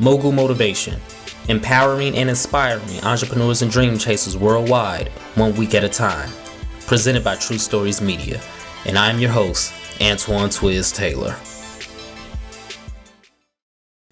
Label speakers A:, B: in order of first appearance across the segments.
A: Mogul Motivation, empowering and inspiring entrepreneurs and dream chasers worldwide, 1 week at a time. Presented by True Stories Media. And I am your host, Antoine Twiz Taylor.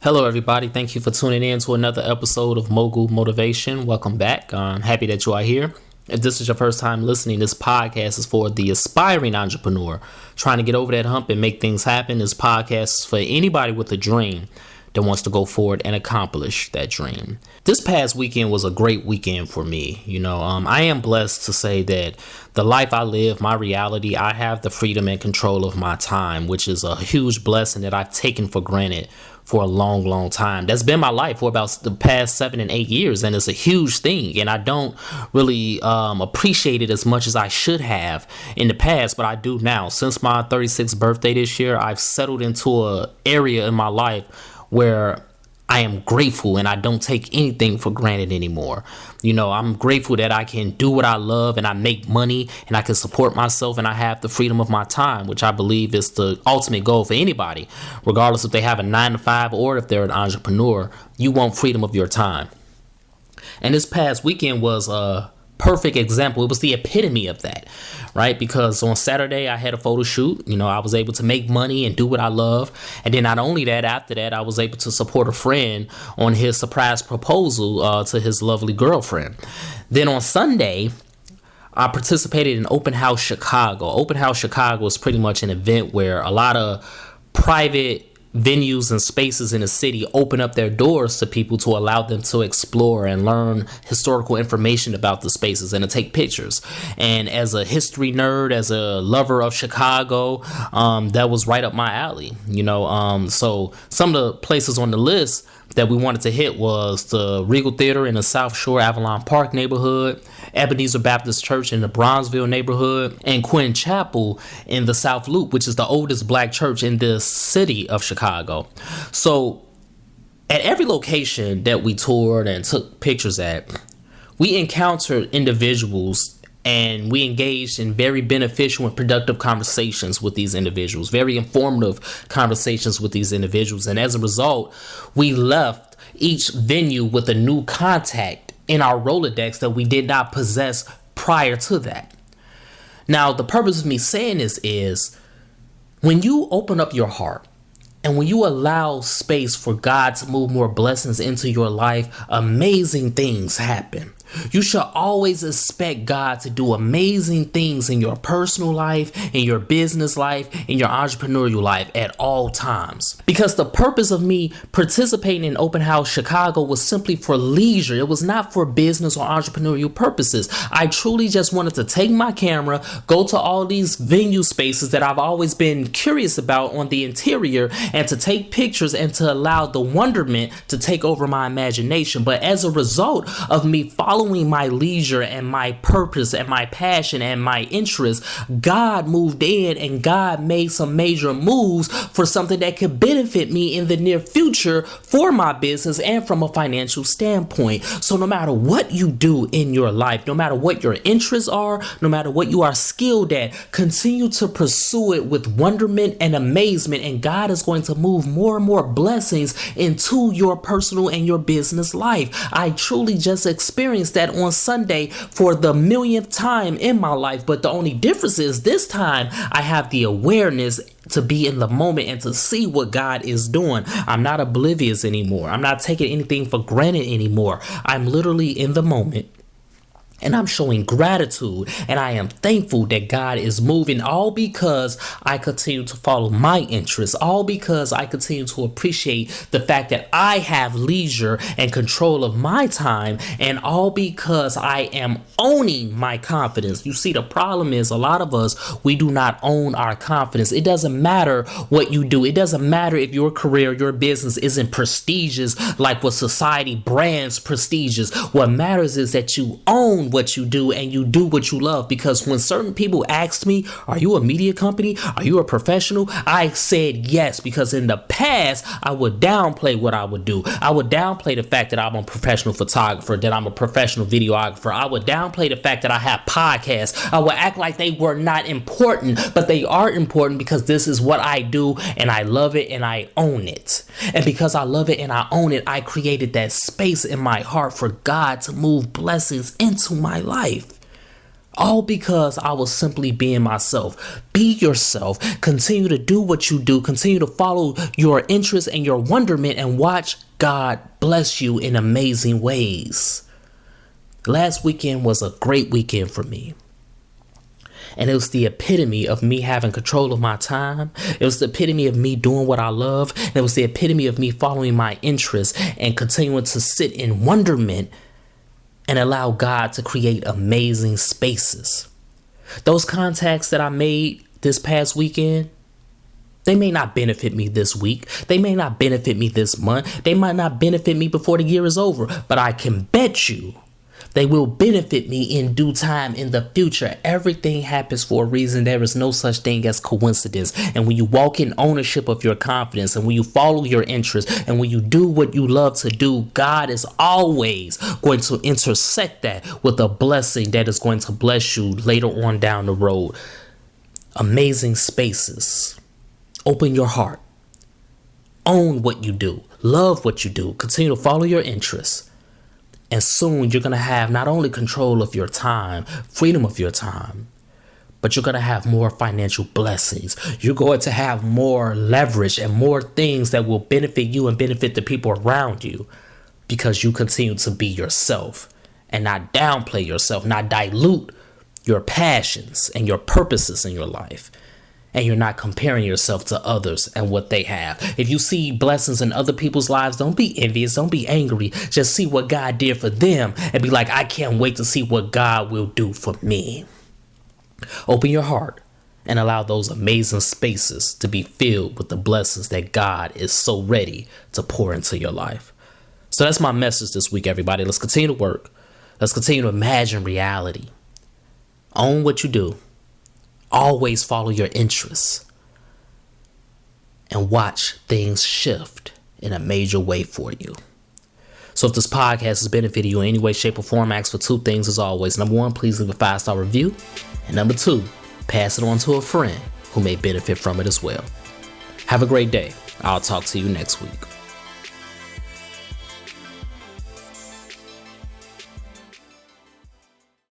A: Hello, everybody. Thank you for tuning in to another episode of Mogul Motivation. Welcome back. I'm happy that you are here. If this is your first time listening, this podcast is for the aspiring entrepreneur trying to get over that hump and make things happen. This podcast is for anybody with a dream that wants to go forward and accomplish that dream. This past weekend was a great weekend for me. I am blessed to say that the life I live, my reality, I have the freedom and control of my time, which is a huge blessing that I've taken for granted for a long time. That's been my life for about the past 7 and 8 years, and it's a huge thing. And I don't really appreciate it as much as I should have in the past, but I do now. Since my 36th birthday this year, I've settled into an area in my life where I am grateful and I don't take anything for granted anymore. I'm grateful that I can do what I love and I make money and I can support myself and I have the freedom of my time, which I believe is the ultimate goal for anybody, regardless if they have a 9-to-5 or if they're an entrepreneur. You want freedom of your time. And this past weekend was a perfect example. It was the epitome of that, right? Because on Saturday I had a photo shoot. I was able to make money and do what I love. And then not only that, after that, I was able to support a friend on his surprise proposal to his lovely girlfriend. Then on Sunday, I participated in Open House Chicago. Open House Chicago is pretty much an event where a lot of private venues and spaces in the city open up their doors to people to allow them to explore and learn historical information about the spaces and to take pictures. And as a history nerd, as a lover of Chicago, that was right up my alley. So some of the places on the list that we wanted to hit was the Regal Theater in the South Shore Avalon Park neighborhood, Ebenezer Baptist Church in the Bronzeville neighborhood, and Quinn Chapel in the South Loop, which is the oldest black church in the city of Chicago. So at every location that we toured and took pictures at, we encountered individuals and we engaged in very beneficial and productive conversations with these individuals, very informative conversations with these individuals. And as a result, we left each venue with a new contact in our Rolodex that we did not possess prior to that. Now, the purpose of me saying this is when you open up your heart and when you allow space for God to move more blessings into your life, amazing things happen. You should always expect God to do amazing things in your personal life, in your business life, in your entrepreneurial life at all times. Because the purpose of me participating in Open House Chicago was simply for leisure. It was not for business or entrepreneurial purposes. I truly just wanted to take my camera, go to all these venue spaces that I've always been curious about on the interior, and to take pictures and to allow the wonderment to take over my imagination. But as a result of me following my leisure and my purpose and my passion and my interest, God moved in and God made some major moves for something that could benefit me in the near future for my business and from a financial standpoint. So no matter what you do in your life, no matter what your interests are, no matter what you are skilled at, continue to pursue it with wonderment and amazement, and God is going to move more and more blessings into your personal and your business life. I truly just experienced that on Sunday for the millionth time in my life, but the only difference is this time I have the awareness to be in the moment and to see what God is doing. I'm not oblivious anymore. I'm not taking anything for granted anymore. I'm literally in the moment. And I'm showing gratitude and I am thankful that God is moving, all because I continue to follow my interests, all because I continue to appreciate the fact that I have leisure and control of my time, and all because I am owning my confidence. You see, the problem is a lot of us, we do not own our confidence. It doesn't matter what you do. It doesn't matter if your career, your business isn't prestigious like what society brands prestigious. What matters is that you own own what you do and you do what you love. Because when certain people asked me, are you a media company? Are you a professional? I said yes, because in the past, I would downplay what I would do. I would downplay the fact that I'm a professional photographer, that I'm a professional videographer. I would downplay the fact that I have podcasts. I would act like they were not important, but they are important because this is what I do and I love it and I own it. And because I love it and I own it, I created that space in my heart for God to move blessings into my life. All because I was simply being myself. Be yourself. Continue to do what you do. Continue to follow your interests and your wonderment and watch God bless you in amazing ways. Last weekend was a great weekend for me. And it was the epitome of me having control of my time. It was the epitome of me doing what I love. And it was the epitome of me following my interests and continuing to sit in wonderment and allow God to create amazing spaces. Those contacts that I made this past weekend, they may not benefit me this week. They may not benefit me this month. They might not benefit me before the year is over. But I can bet you they will benefit me in due time in the future. Everything happens for a reason. There is no such thing as coincidence. And when you walk in ownership of your confidence, and when you follow your interests, and when you do what you love to do, God is always going to intersect that with a blessing that is going to bless you later on down the road. Amazing spaces. Open your heart. Own what you do. Love what you do. Continue to follow your interests. And soon you're going to have not only control of your time, freedom of your time, but you're going to have more financial blessings. You're going to have more leverage and more things that will benefit you and benefit the people around you because you continue to be yourself and not downplay yourself, not dilute your passions and your purposes in your life. And you're not comparing yourself to others and what they have. If you see blessings in other people's lives, don't be envious. Don't be angry. Just see what God did for them and be like, I can't wait to see what God will do for me. Open your heart and allow those amazing spaces to be filled with the blessings that God is so ready to pour into your life. So that's my message this week, everybody. Let's continue to work. Let's continue to imagine reality. Own what you do. Always follow your interests and watch things shift in a major way for you. So if this podcast has benefited you in any way, shape, or form, I ask for two things as always. Number one, please leave a 5-star review. And number two, pass it on to a friend who may benefit from it as well. Have a great day. I'll talk to you next week.